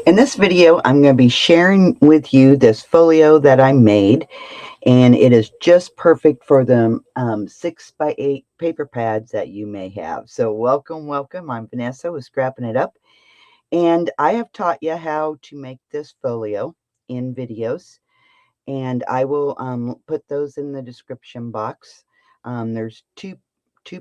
In this video, I'm going to be sharing with you this folio that I made, and it is just perfect for the 6x8 paper pads that you may have. So welcome, welcome. I'm Vanessa with Scrappin' It Up, and I have taught you how to make this folio in videos, and I will put those in the description box. There's two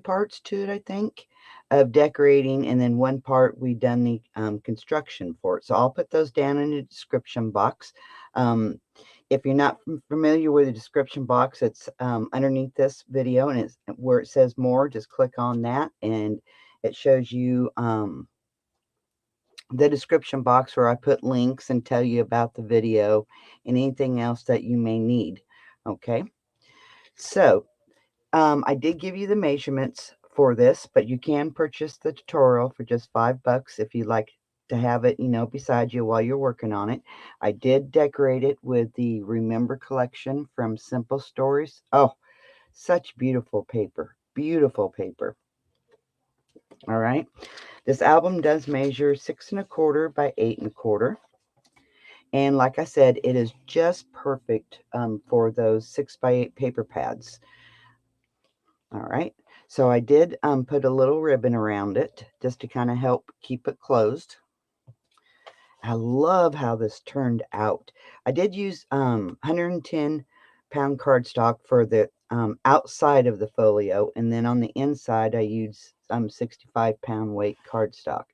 parts to it, I think, of decorating, and then one part we done the construction for it. So I'll put those down in the description box. If you're not familiar with the description box, it's underneath this video, and it's where it says more. Just click on that, and it shows you the description box where I put links and tell you about the video and anything else that you may need. Okay, so I did give you the measurements for this, but you can purchase the tutorial for just $5 if you'd like to have it, beside you while you're working on it. I did decorate it with the Remember collection from Simple Stories. Oh, such beautiful paper. Beautiful paper. All right. This album does measure 6 1/4 by 8 1/4. And like I said, it is just perfect for those 6x8 paper pads. All right. So I did put a little ribbon around it just to kind of help keep it closed. I love how this turned out. I did use 110-pound cardstock for the outside of the folio, and then on the inside I used 65-pound weight cardstock.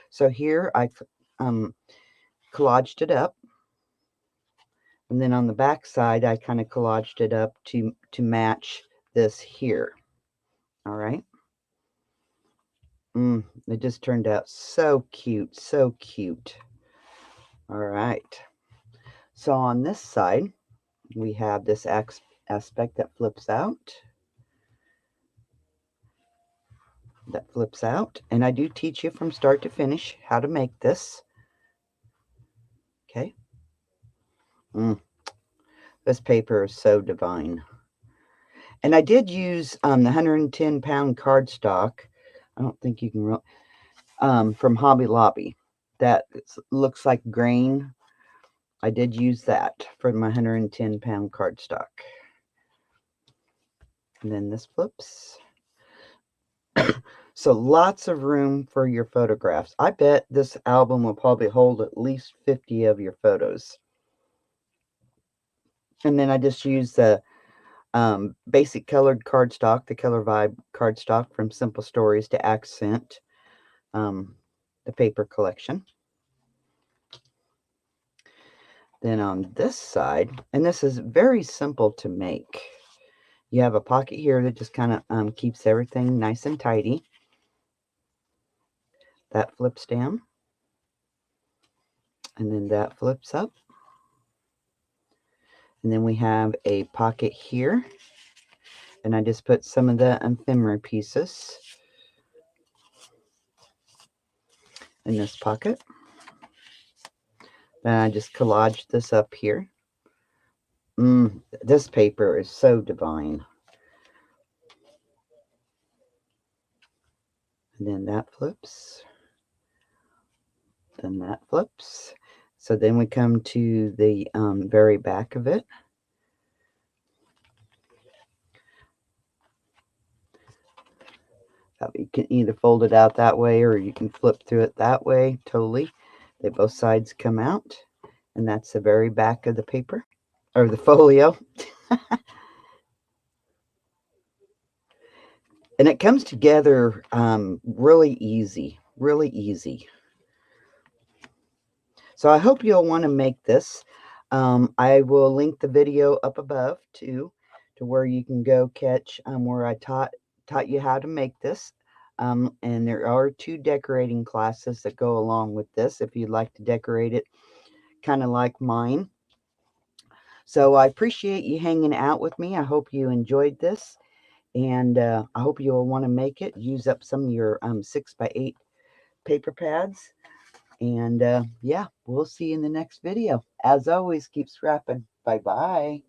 So here I collaged it up, and then on the back side I kind of collaged it up to match this here. All right. It just turned out so cute, so cute. All right. So on this side, we have this aspect that flips out. That flips out. And I do teach you from start to finish how to make this. Okay. This paper is so divine. And I did use the 110-pound cardstock. I don't think you can from Hobby Lobby. That looks like grain. I did use that for my 110-pound cardstock. And then this flips. So lots of room for your photographs. I bet this album will probably hold at least 50 of your photos. And then I just used the basic colored cardstock, the Color Vibe cardstock from Simple Stories to accent the paper collection. Then on this side, and this is very simple to make, you have a pocket here that just kind of keeps everything nice and tidy. That flips down. And then that flips up. And then we have a pocket here. And I just put some of the ephemera pieces in this pocket. Then I just collaged this up here. This paper is so divine. And then that flips. Then that flips. So then we come to the very back of it. You can either fold it out that way or you can flip through it that way. Totally. They both sides come out. And that's the very back of the paper. Or the folio. And it comes together really easy. Really easy. So I hope you'll want to make this. I will link the video up above to where you can go catch where I taught you how to make this. And there are 2 decorating classes that go along with this if you'd like to decorate it kind of like mine. So I appreciate you hanging out with me. I hope you enjoyed this. And I hope you'll want to make it. Use up some of your 6x8 paper pads. And yeah, we'll see you in the next video. As always, keep scrapping. Bye-bye.